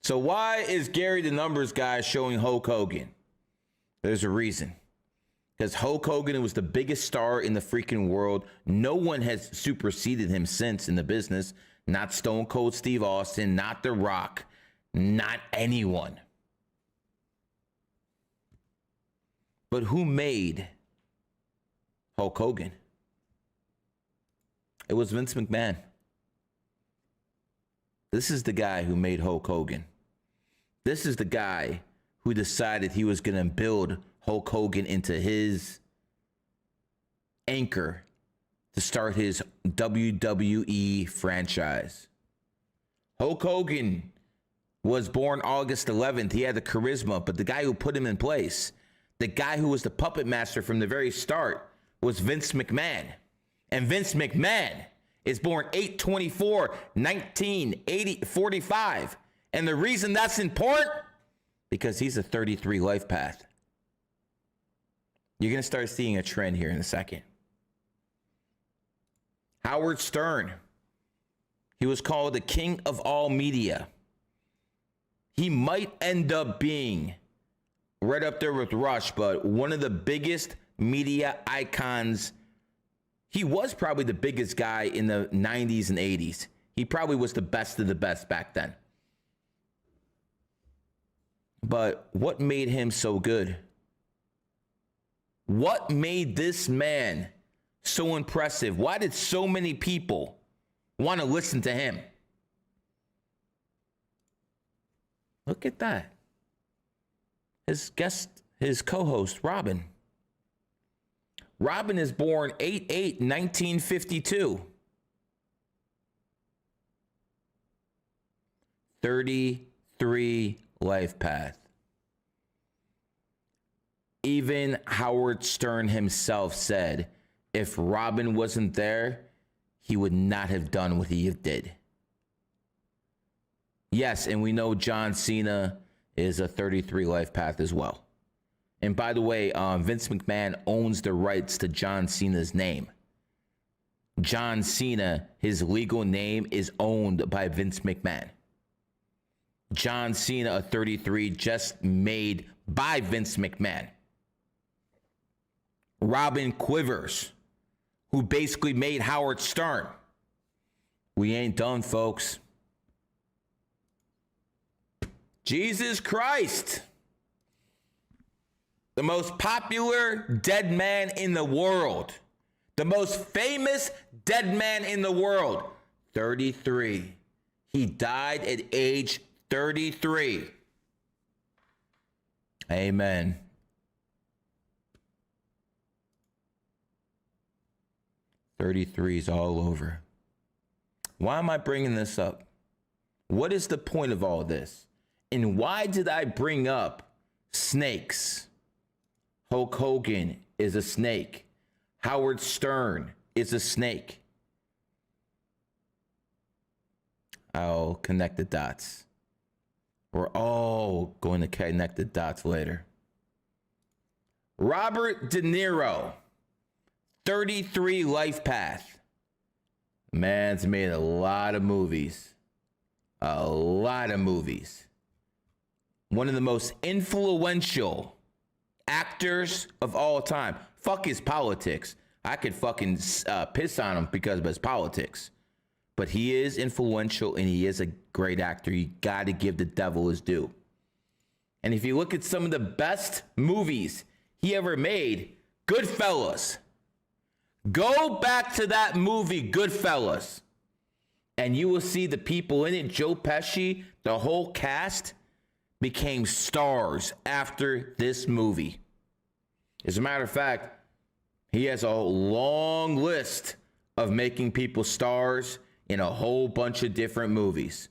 So why is Gary the Numbers guy showing Hulk Hogan? There's a reason. Because Hulk Hogan was the biggest star in the freaking world. No one has superseded him since in the business. Not Stone Cold Steve Austin, not The Rock, not anyone. But who made Hulk Hogan? It was Vince McMahon. This is the guy who made Hulk Hogan. This is the guy who decided he was going to build Hulk Hogan into his anchor to start his WWE franchise. Hulk Hogan was born August 11th. He had the charisma, but the guy who put him in place, the guy who was the puppet master from the very start, was Vince McMahon. And Vince McMahon is born 8/24/1945. And the reason that's important, because he's a 33 life path. You're going to start seeing a trend here in a second. Howard Stern. He was called the king of all media. He might end up being right up there with Rush, but one of the biggest media icons. He was probably the biggest guy in the 90s and 80s. He probably was the best of the best back then. But what made him so good? What made this man so impressive? Why did so many people want to listen to him? Look at that. His co-host, Robin. Robin is born 8/8/1952. 33 life path. Even Howard Stern himself said if Robin wasn't there, he would not have done what he did. Yes, and we know John Cena is a 33 life path as well. And by the way, Vince McMahon owns the rights to John Cena's name. John Cena, his legal name is owned by Vince McMahon. John Cena, a 33, just made by Vince McMahon. Robin Quivers, who basically made Howard Stern. We ain't done, folks. Jesus Christ. The most popular dead man in the world. The most famous dead man in the world. 33. He died at age 33. Amen. '33 is all over. Why am I bringing this up? What is the point of all this? And why did I bring up snakes? Hulk Hogan is a snake. Howard Stern is a snake. I'll connect the dots. We're all going to connect the dots later. Robert De Niro, 33 life path. Man's made a lot of movies. A lot of movies. One of the most influential actors of all time. Fuck his politics. I could fucking piss on him because of his politics. But he is influential and he is a great actor. You got to give the devil his due. And if you look at some of the best movies he ever made, Goodfellas. Go back to that movie, Goodfellas. And you will see the people in it. Joe Pesci, the whole cast became stars after this movie. As a matter of fact, he has a long list of making people stars in a whole bunch of different movies.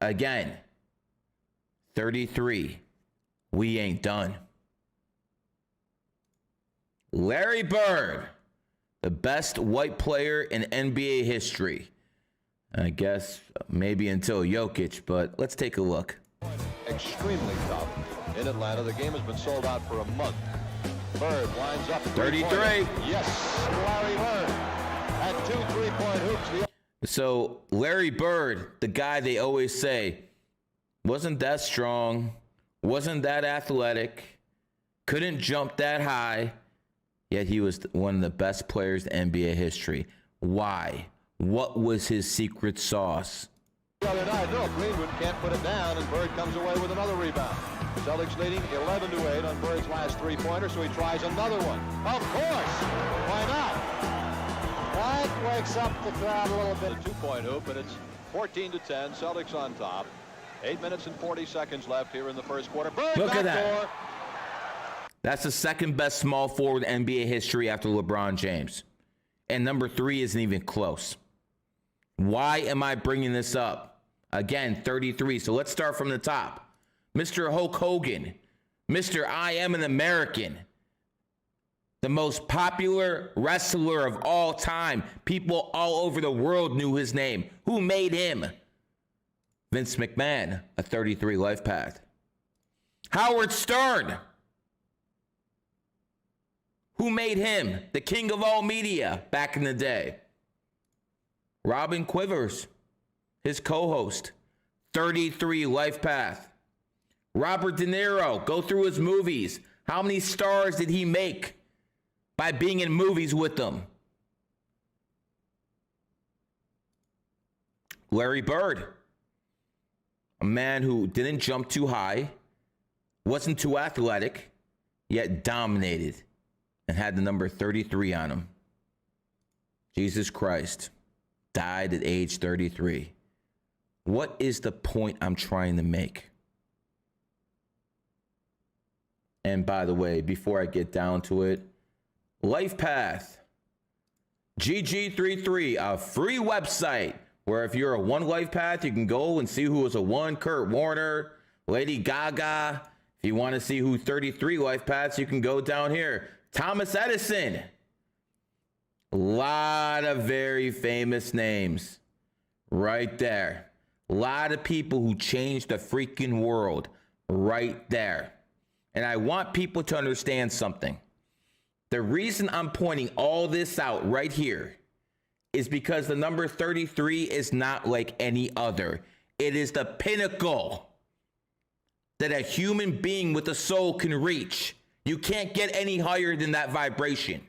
Again, 33. We ain't done. Larry Bird, the best white player in NBA history. I guess maybe until Jokic, but let's take a look. Extremely tough. In Atlanta, the game has been sold out for a month. Bird winds up 33. Yes, Larry Bird at 2 3-point hoops. So Larry Bird, the guy they always say Wasn't that strong, wasn't that athletic, couldn't jump that high, yet he was one of the best players in NBA history. Why? What was his secret sauce? The other night, no, Greenwood can't put it down, and Bird comes away with another rebound. Celtics leading 11-8 on Bird's last three-pointer, so he tries another one. Of course! Why not? That wakes up the crowd a little bit. A two-point hoop, and it's 14-10. Celtics on top. 8 minutes and 40 seconds left here in the first quarter. Bird, look at that. Door. That's the second best small forward in NBA history after LeBron James. And number 3 isn't even close. Why am I bringing this up? Again, 33. So let's start from the top. Mr. Hulk Hogan, Mr. I Am an American, the most popular wrestler of all time. People all over the world knew his name. Who made him? Vince McMahon, a 33 life path. Howard Stern. Who made him? The king of all media back in the day. Robin Quivers, his co-host, 33 life path. Robert De Niro, go through his movies. How many stars did he make by being in movies with them? Larry Bird, a man who didn't jump too high, wasn't too athletic, yet dominated and had the number 33 on him. Jesus Christ died at age 33. What is the point I'm trying to make? And by the way, before I get down to it, Life Path, GG33, a free website where if you're a 1 life path, you can go and see who was a 1, Kurt Warner, Lady Gaga. If you want to see who 33 life paths, you can go down here. Thomas Edison. A lot of very famous names right there. A lot of people who changed the freaking world right there. And I want people to understand something. The reason I'm pointing all this out right here is because the number 33 is not like any other. It is the pinnacle that a human being with a soul can reach. You can't get any higher than that vibration.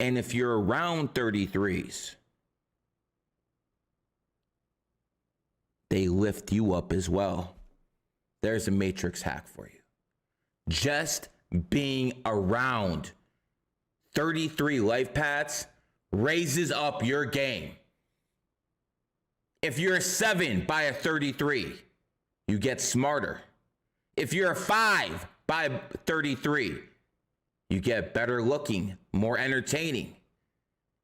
And if you're around 33s, they lift you up as well. There's a matrix hack for you. Just being around 33 life paths raises up your game. If you're a 7 by a 33, you get smarter. If you're a 5 by 33, you get better looking, more entertaining.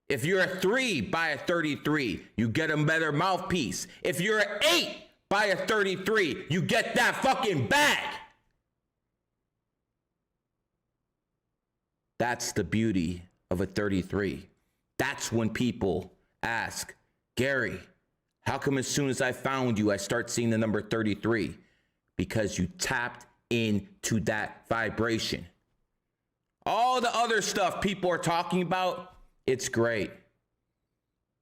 If you're a 3 by a 33, you get a better mouthpiece. If you're an 8 by a 33, you get that fucking bag. That's the beauty of a 33. That's when people ask, Gary, how come as soon as I found you, I start seeing the number 33? Because you tapped into that vibration. All the other stuff people are talking about, it's great.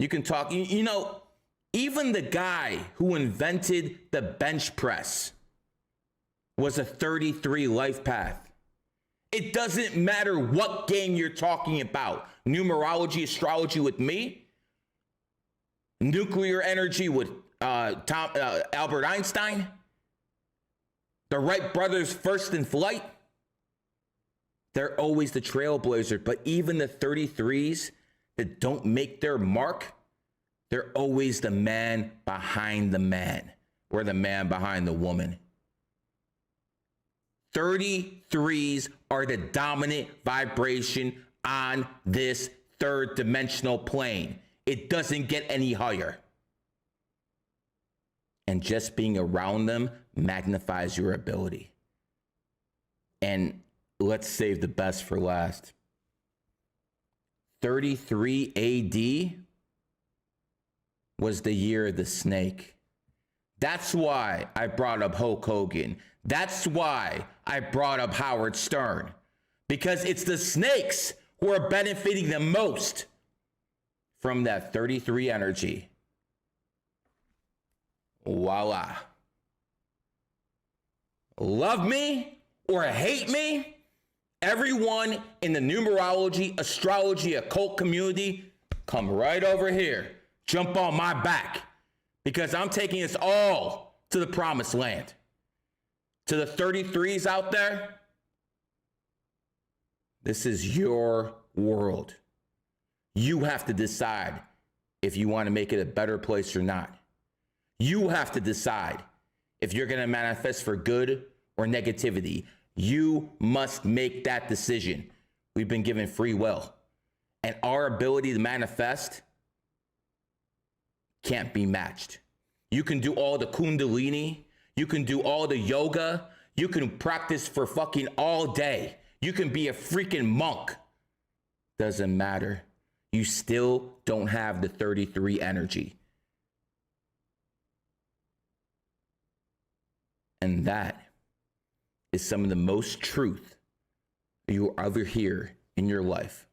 You can talk, you know, even the guy who invented the bench press was a 33 life path. It doesn't matter what game you're talking about. Numerology, astrology with me, nuclear energy with Albert Einstein, the Wright brothers first in flight. They're always the trailblazer, but even the 33s that don't make their mark, they're always the man behind the man or the man behind the woman. 33s are the dominant vibration on this third dimensional plane. It doesn't get any higher. And just being around them magnifies your ability. And let's save the best for last. 33 AD was the year of the snake. That's why I brought up Hulk Hogan. That's why I brought up Howard Stern. Because it's the snakes who are benefiting the most from that 33 energy. Voila. Love me or hate me, everyone in the numerology, astrology, occult community, come right over here. Jump on my back, because I'm taking us all to the promised land. To the 33s out there, this is your world. You have to decide if you want to make it a better place or not. You have to decide if you're going to manifest for good or negativity. You must make that decision. We've been given free will, and our ability to manifest can't be matched. You can do all the kundalini, you can do all the yoga, you can practice for fucking all day. You can be a freaking monk. Doesn't matter. You still don't have the 33 energy. And that is some of the most truth you will ever hear in your life.